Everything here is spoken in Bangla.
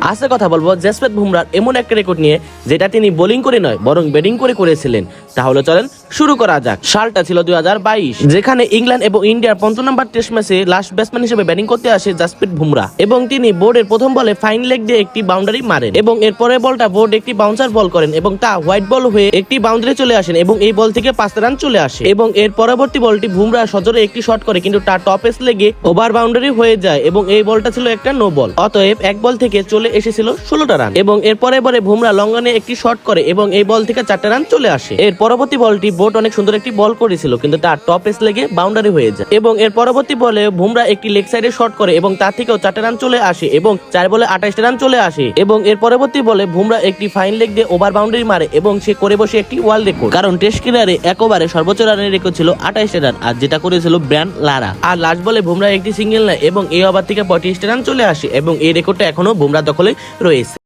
আজকে কথা বলবো জসপ্রীত বুমরাহর এমন একটা রেকর্ড নিয়ে যেটা তিনি বোলিং করে নয় বরং ব্যাটিং করে করেছিলেন। তাহলে চলেন শুরু করা যাক। সালটা ছিল 2022, যেখানে ইংল্যান্ড এবং ইন্ডিয়ার 15 নম্বর টেস্ট ম্যাচে লাস্ট ব্যাটসম্যান হিসেবে ব্যাটিং করতে আসে জসপ্রীত বুমরাহ এবং তিনি বোর্ডের প্রথম বলে ফাইন লেগ দিয়ে একটি বাউন্ডারি মারেন এবং এর পরের বলটা বোর্ড একটি বাউন্সার বল করেন এবং তা হোয়াইট বল হয়ে একটি বাউন্ডারি চলে আসেন এবং এই বল থেকে 5 রান চলে আসে এবং এর পরবর্তী বলটি বুমরাহ সজোরে একটি শট করে কিন্তু তার টপ এজ লেগে ওভার বাউন্ডারি হয়ে যায় এবং এই বলটা ছিল একটা নো বল। অতএব এক বল থেকে চলে এসেছিল 16টা রান এবং এর পরের বলে বুমরাহ লং রানে একটি শট করে এবং এই বল থেকে 4টা রান চলে আসে। এর পরবর্তী বলটি বোর্ড অনেক সুন্দর একটি বল করেছিল কিন্তু তার টপ এজ লেগে বাউন্ডারি হয়ে যায় এবং এর পরবর্তী বলে বুমরাহ একটি লেগ সাইডে শট করে এবং তার থেকেও 4টা রান চলে আসে এবং 4 বলে 28টা রান চলে আসে এবং এর পরবর্তী বলে বুমরাহ একটি ফাইন লেগ দিয়ে ওভার বাউন্ডারি মারে এবং সে করে বসে একটি ওয়ার্ল্ড রেকর্ড, কারণ টেস্ট ক্রিকেটে এক ওভারে সর্বোচ্চ রানের রেকর্ড ছিল 28টা রান আর যেটা করেছিল ব্রায়ান লারা। আর লাস্ট বলে বুমরাহ একটি সিঙ্গেল নেয় এবং এই ওভার থেকে 35টা রান চলে আসে এবং এই রেকর্ডটা এখনো বুমরাহ দখলে রয়েছে।